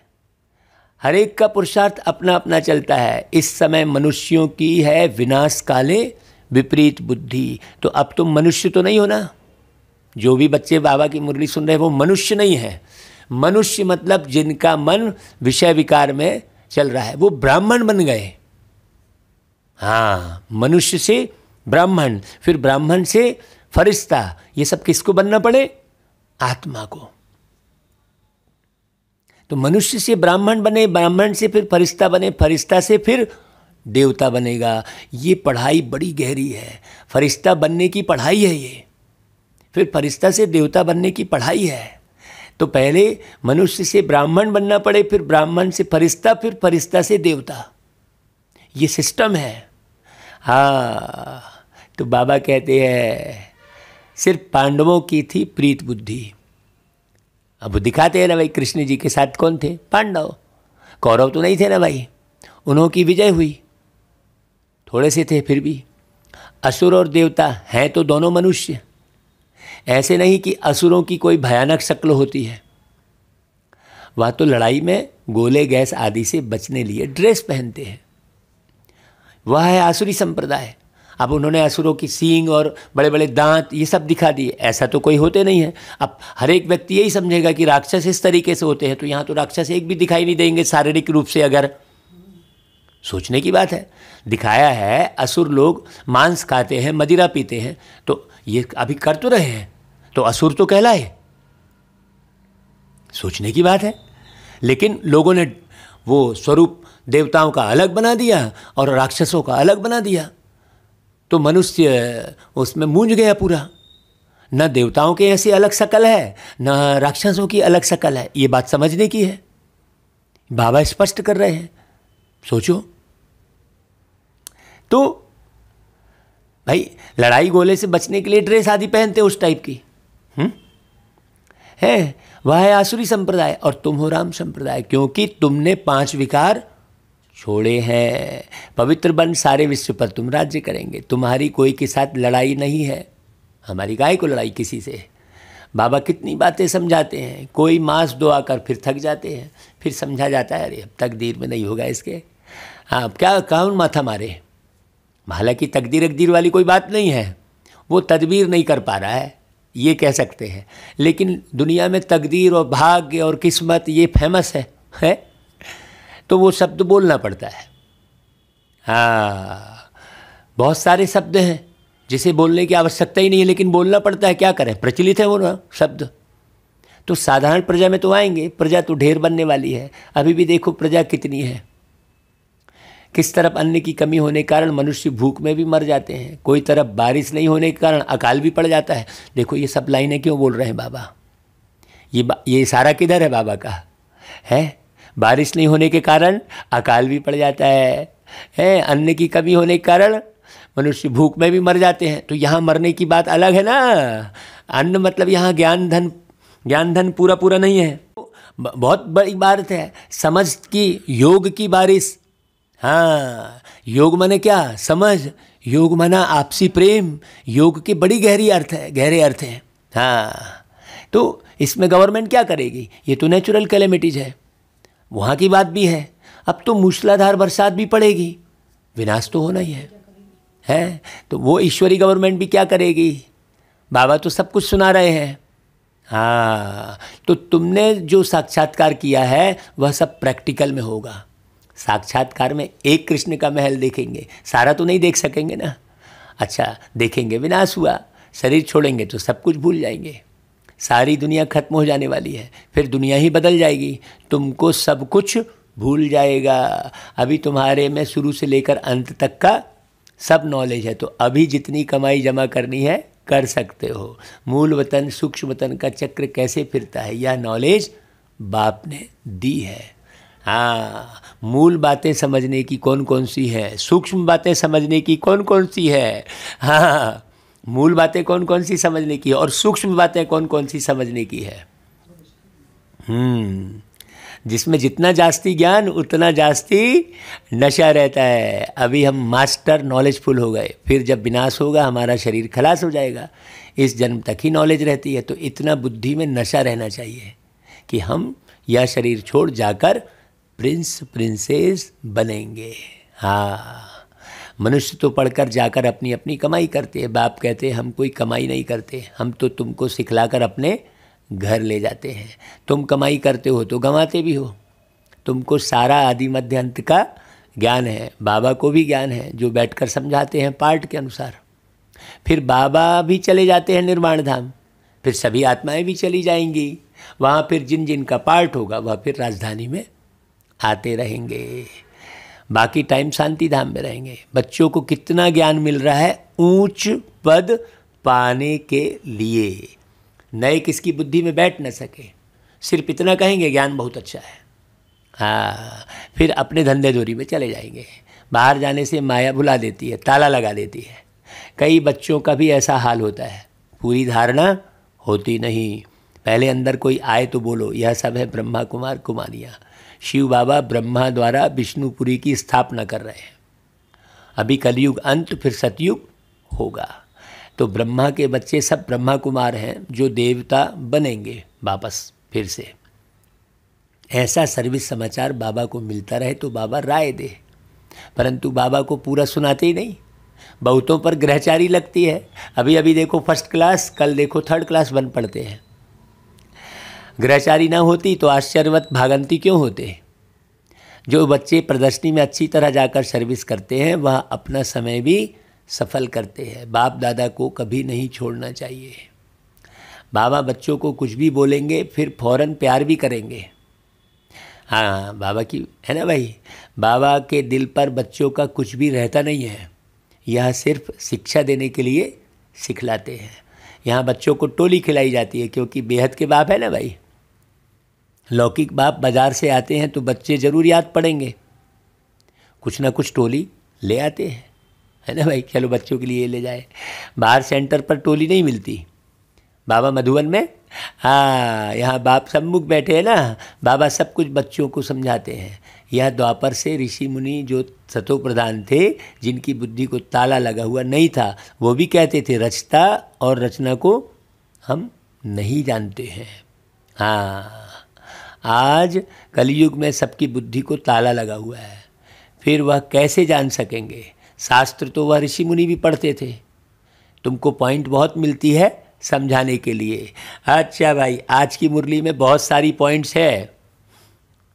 हर एक का पुरुषार्थ अपना अपना चलता है। इस समय मनुष्यों की है विनाश काले विपरीत बुद्धि। तो अब तुम मनुष्य तो नहीं हो ना? जो भी बच्चे बाबा की मुरली सुन रहे हैं वो मनुष्य नहीं है। मनुष्य मतलब जिनका मन विषय विकार में चल रहा है, वो ब्राह्मण बन गए। हाँ, मनुष्य से ब्राह्मण, फिर ब्राह्मण से फरिश्ता। ये सब किसको बनना पड़े? आत्मा को। तो मनुष्य से ब्राह्मण बने, ब्राह्मण से फिर फरिश्ता बने, फरिश्ता से फिर देवता बनेगा। ये पढ़ाई बड़ी गहरी है। फरिश्ता बनने की पढ़ाई है ये, फिर फरिश्ता से देवता बनने की पढ़ाई है। तो पहले मनुष्य से ब्राह्मण बनना पड़े, फिर ब्राह्मण से फरिश्ता, फिर फरिश्ता से देवता। ये सिस्टम है। हाँ, तो बाबा कहते हैं सिर्फ पांडवों की थी प्रीत बुद्धि। अब दिखाते हैं ना भाई, कृष्ण जी के साथ कौन थे? पांडव। कौरव तो नहीं थे ना भाई। उन्हों की विजय हुई, थोड़े से थे फिर भी। असुर और देवता हैं तो दोनों मनुष्य। ऐसे नहीं कि असुरों की कोई भयानक शक्ल होती है। वह तो लड़ाई में गोले गैस आदि से बचने लिए ड्रेस पहनते हैं। वह है आसुरी संप्रदाय। अब उन्होंने असुरों की सींग और बड़े बड़े दांत ये सब दिखा दिए। ऐसा तो कोई होते नहीं है। अब हर एक व्यक्ति यही समझेगा कि राक्षस इस तरीके से होते हैं, तो यहाँ तो राक्षस एक भी दिखाई नहीं देंगे शारीरिक रूप से। अगर सोचने की बात है, दिखाया है असुर लोग मांस खाते हैं, मदिरा पीते हैं, तो ये अभी कर तो रहे हैं, तो असुर तो कहलाए। सोचने की बात है। लेकिन लोगों ने वो स्वरूप देवताओं का अलग बना दिया और राक्षसों का अलग बना दिया, तो मनुष्य उसमें मूंझ गया पूरा। न देवताओं के ऐसी अलग शकल है, न राक्षसों की अलग शकल है। ये बात समझने की है। बाबा स्पष्ट कर रहे हैं। सोचो तो भाई, लड़ाई गोले से बचने के लिए ड्रेस आदि पहनते उस टाइप की। है, वह है आसुरी संप्रदाय और तुम हो राम संप्रदाय, क्योंकि तुमने 5 विकार छोड़े हैं। पवित्र बन, सारे विश्व पर तुम राज्य करेंगे। तुम्हारी कोई के साथ लड़ाई नहीं है, हमारी गाय को लड़ाई किसी से। बाबा कितनी बातें समझाते हैं, कोई मास दो आकर फिर थक जाते हैं, फिर समझा जाता है अरे अब तकदीर में नहीं होगा इसके, हाँ अब क्या कौन माथा मारे। हालांकि तकदीर अकदीर वाली कोई बात नहीं है, वो तदबीर नहीं कर पा रहा है ये कह सकते हैं, लेकिन दुनिया में तकदीर और भाग्य और किस्मत ये फेमस है तो वो शब्द बोलना पड़ता है। हाँ, बहुत सारे शब्द हैं जिसे बोलने की आवश्यकता ही नहीं है, लेकिन बोलना पड़ता है, क्या करें, प्रचलित है वो ना शब्द। तो साधारण प्रजा में तो आएंगे, प्रजा तो ढेर बनने वाली है। अभी भी देखो प्रजा कितनी है, किस तरफ अन्न की कमी होने के कारण मनुष्य भूख में भी मर जाते हैं, कोई तरफ बारिश नहीं होने के कारण अकाल भी पड़ जाता है। देखो ये सब लाइनें क्यों बोल रहे हैं बाबा, ये इशारा किधर है बाबा का, है बारिश नहीं होने के कारण अकाल भी पड़ जाता है, अन्न की कमी होने के कारण मनुष्य भूख में भी मर जाते हैं। तो यहाँ मरने की बात अलग है ना, अन्न मतलब यहाँ ज्ञान धन पूरा नहीं है। बहुत बड़ी बात है समझ की, योग की बारिश। हाँ, योग माने क्या, समझ, योग माना आपसी प्रेम, योग के बड़ी गहरे अर्थ हैं। हाँ, तो इसमें गवर्नमेंट क्या करेगी, ये तो नेचुरल कैलेमिटीज है, वहाँ की बात भी है। अब तो मूसलाधार बरसात भी पड़ेगी, विनाश तो होना ही है तो वो ईश्वरी गवर्नमेंट भी क्या करेगी, बाबा तो सब कुछ सुना रहे हैं। हाँ, तो तुमने जो साक्षात्कार किया है वह सब प्रैक्टिकल में होगा। साक्षात्कार में एक कृष्ण का महल देखेंगे, सारा तो नहीं देख सकेंगे ना। अच्छा देखेंगे, विनाश हुआ, शरीर छोड़ेंगे तो सब कुछ भूल जाएंगे, सारी दुनिया खत्म हो जाने वाली है, फिर दुनिया ही बदल जाएगी, तुमको सब कुछ भूल जाएगा। अभी तुम्हारे में शुरू से लेकर अंत तक का सब नॉलेज है, तो अभी जितनी कमाई जमा करनी है कर सकते हो। मूल वतन सूक्ष्म वतन का चक्र कैसे फिरता है, यह नॉलेज बाप ने दी है। हाँ, मूल बातें समझने की कौन कौन सी है, सूक्ष्म बातें समझने की कौन कौन सी है। हाँ, मूल बातें कौन कौन सी समझने की है और सूक्ष्म बातें कौन कौन सी समझने की है। जिसमें जितना जास्ती ज्ञान उतना जास्ती नशा रहता है। अभी हम मास्टर नॉलेजफुल हो गए, फिर जब विनाश होगा हमारा शरीर खलास हो जाएगा, इस जन्म तक ही नॉलेज रहती है। तो इतना बुद्धि में नशा रहना चाहिए कि हम यह शरीर छोड़ जाकर प्रिंस प्रिंसेस बनेंगे। हाँ, मनुष्य तो पढ़कर जाकर अपनी अपनी कमाई करते हैं। बाप कहते हैं हम कोई कमाई नहीं करते, हम तो तुमको सिखलाकर अपने घर ले जाते हैं। तुम कमाई करते हो तो गंवाते भी हो। तुमको सारा आदि मध्य अंत का ज्ञान है, बाबा को भी ज्ञान है जो बैठकर समझाते हैं पाठ के अनुसार। फिर बाबा भी चले जाते हैं निर्वाण धाम, फिर सभी आत्माएं भी चली जाएंगी वहाँ। फिर जिन जिन का पाठ होगा वह फिर राजधानी में आते रहेंगे, बाकी टाइम शांति धाम में रहेंगे। बच्चों को कितना ज्ञान मिल रहा है ऊंच पद पाने के लिए, नए किसकी बुद्धि में बैठ न सके, सिर्फ इतना कहेंगे ज्ञान बहुत अच्छा है। हाँ, फिर अपने धंधे दोरी में चले जाएंगे। बाहर जाने से माया भुला देती है, ताला लगा देती है। कई बच्चों का भी ऐसा हाल होता है, पूरी धारणा होती नहीं। पहले अंदर कोई आए तो बोलो यह सब है ब्रह्मा कुमार कुमारियाँ। शिव बाबा ब्रह्मा द्वारा विष्णुपुरी की स्थापना कर रहे हैं। अभी कलयुग अंत, फिर सतयुग होगा। तो ब्रह्मा के बच्चे सब ब्रह्मा कुमार हैं जो देवता बनेंगे वापस फिर से। ऐसा सर्विस समाचार बाबा को मिलता रहे तो बाबा राय दे, परंतु बाबा को पूरा सुनाते ही नहीं। बहुतों पर ग्रहचारी लगती है। अभी अभी देखो फर्स्ट क्लास, कल देखो थर्ड क्लास बन पड़ते हैं। ग्रहचारी ना होती तो आश्चर्यवत भागंती क्यों होते। जो बच्चे प्रदर्शनी में अच्छी तरह जाकर सर्विस करते हैं वह अपना समय भी सफल करते हैं। बाप दादा को कभी नहीं छोड़ना चाहिए। बाबा बच्चों को कुछ भी बोलेंगे फिर फौरन प्यार भी करेंगे। हाँ, बाबा की है ना भाई, बाबा के दिल पर बच्चों का कुछ भी रहता नहीं है। यह सिर्फ शिक्षा देने के लिए सिखलाते हैं। यहाँ बच्चों को टोली खिलाई जाती है क्योंकि बेहद के बाप है ना भाई। लौकिक बाप बाजार से आते हैं तो बच्चे ज़रूर याद पड़ेंगे, कुछ ना कुछ टोली ले आते हैं, है ना भाई। चलो बच्चों के लिए ले जाए। बाहर सेंटर पर टोली नहीं मिलती, बाबा मधुबन में, हाँ यहाँ बाप सम्मुख बैठे हैं ना, बाबा सब कुछ बच्चों को समझाते हैं। यह द्वापर से ऋषि मुनि जो सतो प्रधान थे, जिनकी बुद्धि को ताला लगा हुआ नहीं था, वो भी कहते थे रचता और रचना को हम नहीं जानते हैं। हाँ, आज कलयुग में सबकी बुद्धि को ताला लगा हुआ है, फिर वह कैसे जान सकेंगे? शास्त्र तो वह ऋषि मुनि भी पढ़ते थे। तुमको पॉइंट बहुत मिलती है समझाने के लिए। अच्छा भाई, आज की मुरली में बहुत सारी पॉइंट्स है,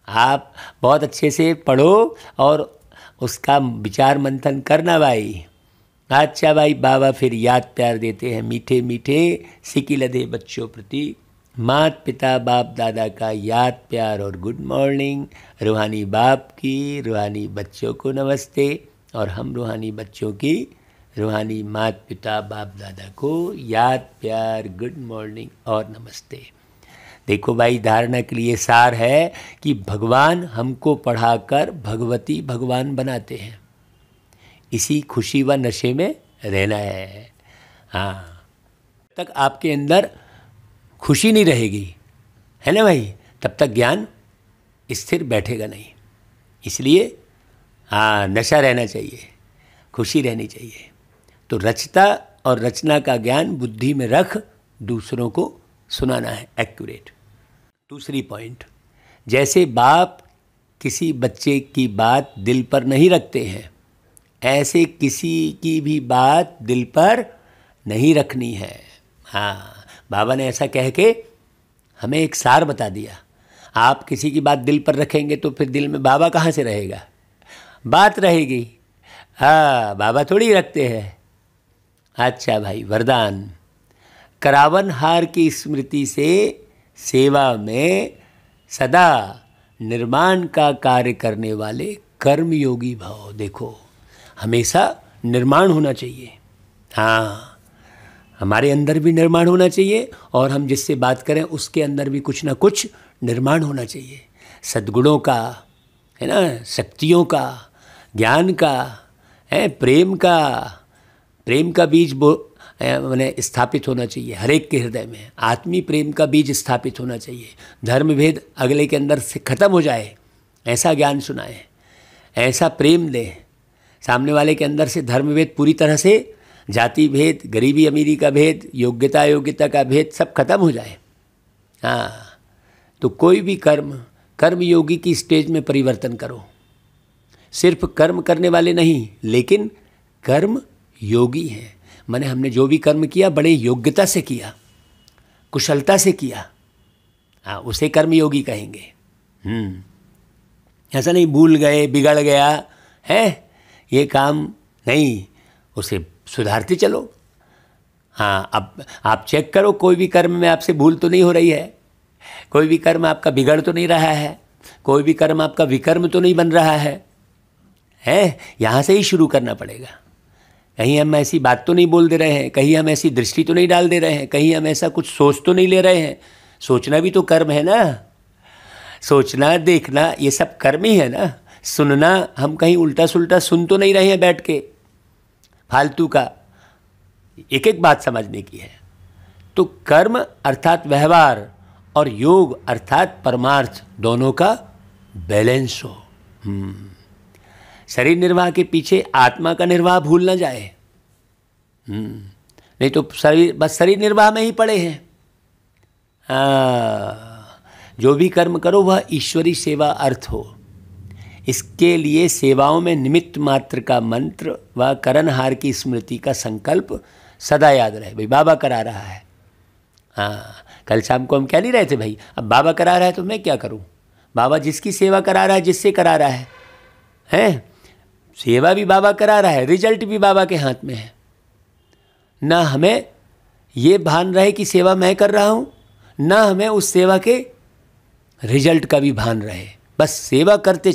आप बहुत अच्छे से पढ़ो और उसका विचार मंथन करना भाई। अच्छा भाई, बाबा फिर याद प्यार देते हैं मीठे मीठे सिकी लदे बच्चों प्रति। मात पिता बाप दादा का याद प्यार और गुड मॉर्निंग। रूहानी बाप की रूहानी बच्चों को नमस्ते, और हम रूहानी बच्चों की रूहानी मात पिता बाप दादा को याद प्यार गुड मॉर्निंग और नमस्ते। देखो भाई, धारणा के लिए सार है कि भगवान हमको पढ़ाकर भगवती भगवान बनाते हैं। इसी खुशी व नशे में रहना है। हाँ, तक आपके अंदर खुशी नहीं रहेगी, है ना भाई, तब तक ज्ञान स्थिर बैठेगा नहीं। इसलिए हाँ, नशा रहना चाहिए, खुशी रहनी चाहिए। तो रचता और रचना का ज्ञान बुद्धि में रख दूसरों को सुनाना है एक्यूरेट। दूसरी पॉइंट, जैसे बाप किसी बच्चे की बात दिल पर नहीं रखते हैं, ऐसे किसी की भी बात दिल पर नहीं रखनी है। हाँ, बाबा ने ऐसा कह के हमें एक सार बता दिया। आप किसी की बात दिल पर रखेंगे तो फिर दिल में बाबा कहाँ से रहेगा? बात रहेगी। हाँ, बाबा थोड़ी रखते हैं। अच्छा भाई, वरदान, करावन हार की स्मृति से सेवा में सदा निर्माण का कार्य करने वाले कर्मयोगी भाव। देखो, हमेशा निर्माण होना चाहिए। हाँ, हमारे अंदर भी निर्माण होना चाहिए और हम जिससे बात करें उसके अंदर भी कुछ ना कुछ निर्माण होना चाहिए। सद्गुणों का, है ना, शक्तियों का, ज्ञान का, है, प्रेम का बीज मैंने स्थापित होना चाहिए हर एक के हृदय में। आत्मी प्रेम का बीज स्थापित होना चाहिए। धर्म भेद अगले के अंदर से खत्म हो जाए, ऐसा ज्ञान सुनाए, ऐसा प्रेम दें। सामने वाले के अंदर से धर्म भेद पूरी तरह से, जाति भेद, गरीबी अमीरी का भेद, योग्यता अयोग्यता का भेद सब खत्म हो जाए। हाँ, तो कोई भी कर्म योगी की स्टेज में परिवर्तन करो। सिर्फ कर्म करने वाले नहीं, लेकिन कर्म योगी हैं। माने हमने जो भी कर्म किया बड़े योग्यता से किया, कुशलता से किया, हाँ, उसे कर्म योगी कहेंगे। ऐसा नहीं भूल गए, बिगड़ गया है, ये काम नहीं, उसे सुधारते चलो। हाँ, अब आप चेक करो, कोई भी कर्म में आपसे भूल तो नहीं हो रही है, कोई भी कर्म आपका बिगड़ तो नहीं रहा है, कोई भी कर्म आपका विकर्म तो नहीं बन रहा है। यहाँ से ही शुरू करना पड़ेगा। कहीं हम ऐसी बात तो नहीं बोल दे रहे हैं, कहीं हम ऐसी दृष्टि तो नहीं डाल दे रहे हैं, कहीं हम ऐसा कुछ सोच तो नहीं ले रहे हैं। सोचना भी तो कर्म है ना, सोचना, देखना, ये सब कर्म ही है ना। सुनना, हम कहीं उल्टा सुल्टा सुन तो नहीं रहे हैं बैठ के फालतू का, एक एक बात समझने की है। तो कर्म अर्थात व्यवहार और योग अर्थात परमार्थ, दोनों का बैलेंस हो। शरीर निर्वाह के पीछे आत्मा का निर्वाह भूल ना जाए। नहीं तो शरीर निर्वाह में ही पड़े हैं। जो भी कर्म करो वह ईश्वरी सेवा अर्थ हो। इसके लिए सेवाओं में निमित्त मात्र का मंत्र व करणहार की स्मृति का संकल्प सदा याद रहे। भाई बाबा करा रहा है। हाँ, कल शाम को हम कह नहीं रहे थे भाई, अब बाबा करा रहा है तो मैं क्या करूं? बाबा जिसकी सेवा करा रहा है, जिससे करा रहा है, सेवा भी बाबा करा रहा है, रिजल्ट भी बाबा के हाथ में है ना। हमें ये भान रहे कि सेवा मैं कर रहा हूँ, ना हमें उस सेवा के रिजल्ट का भी भान रहे। बस सेवा करते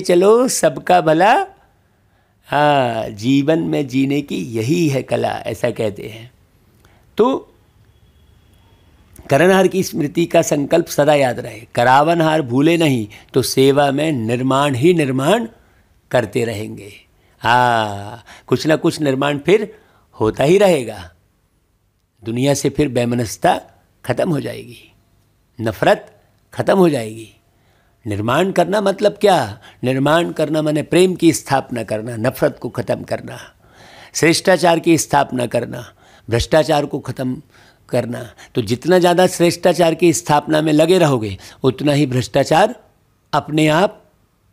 चलो, सबका भला। हाँ, जीवन में जीने की यही है कला, ऐसा कहते हैं। तो करणहार की स्मृति का संकल्प सदा याद रहे, करावनहार भूले नहीं, तो सेवा में निर्माण ही निर्माण करते रहेंगे। हाँ, कुछ ना कुछ निर्माण फिर होता ही रहेगा। दुनिया से फिर बेमनस्ता खत्म हो जाएगी, नफरत खत्म हो जाएगी। निर्माण करना मतलब क्या? निर्माण करना माने प्रेम की स्थापना करना, नफरत को खत्म करना, श्रेष्ठाचार की स्थापना करना, भ्रष्टाचार को खत्म करना। तो जितना ज़्यादा श्रेष्ठाचार की स्थापना में लगे रहोगे उतना ही भ्रष्टाचार अपने आप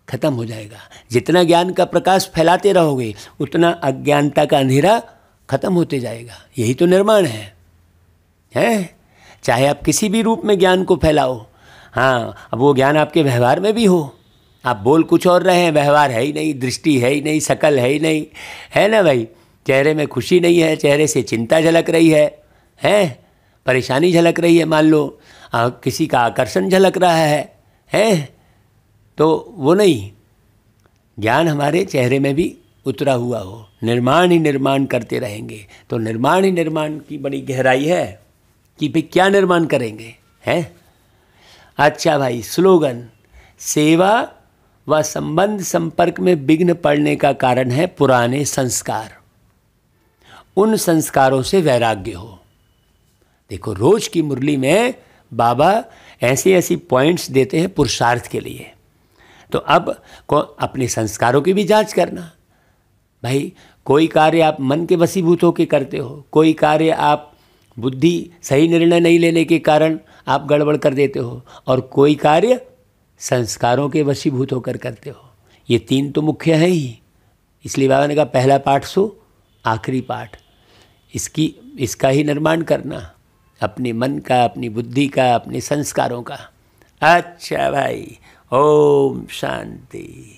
खत्म हो जाएगा। जितना ज्ञान का प्रकाश फैलाते रहोगे उतना अज्ञानता का अंधेरा खत्म होते जाएगा। यही तो निर्माण है? चाहे आप किसी भी रूप में ज्ञान को फैलाओ, हाँ, अब वो ज्ञान आपके व्यवहार में भी हो। आप बोल कुछ और रहे हैं, व्यवहार है ही नहीं, दृष्टि है ही नहीं, शकल है ही नहीं, है ना भाई? चेहरे में खुशी नहीं है, चेहरे से चिंता झलक रही है? परेशानी झलक रही है, मान लो किसी का आकर्षण झलक रहा है? तो वो नहीं, ज्ञान हमारे चेहरे में भी उतरा हुआ हो। निर्माण ही निर्माण करते रहेंगे। तो निर्माण ही निर्माण की बड़ी गहराई है कि भाई क्या निर्माण करेंगे, हैं? अच्छा भाई, स्लोगन, सेवा व संबंध संपर्क में विघ्न पड़ने का कारण है पुराने संस्कार। उन संस्कारों से वैराग्य हो। देखो, रोज की मुरली में बाबा ऐसी ऐसी पॉइंट्स देते हैं पुरुषार्थ के लिए। तो अब अपने संस्कारों की भी जांच करना। भाई, कोई कार्य आप मन के वशीभूत होकर करते हो, कोई कार्य आप बुद्धि सही निर्णय नहीं लेने के कारण आप गड़बड़ कर देते हो, और कोई कार्य संस्कारों के वशीभूत होकर करते हो। ये तीन तो मुख्य है ही। इसलिए बाबा ने कहा पहला पाठ सो आखिरी पाठ, इसका ही निर्माण करना, अपने मन का, अपनी बुद्धि का, अपने संस्कारों का। अच्छा भाई, ओम शांति।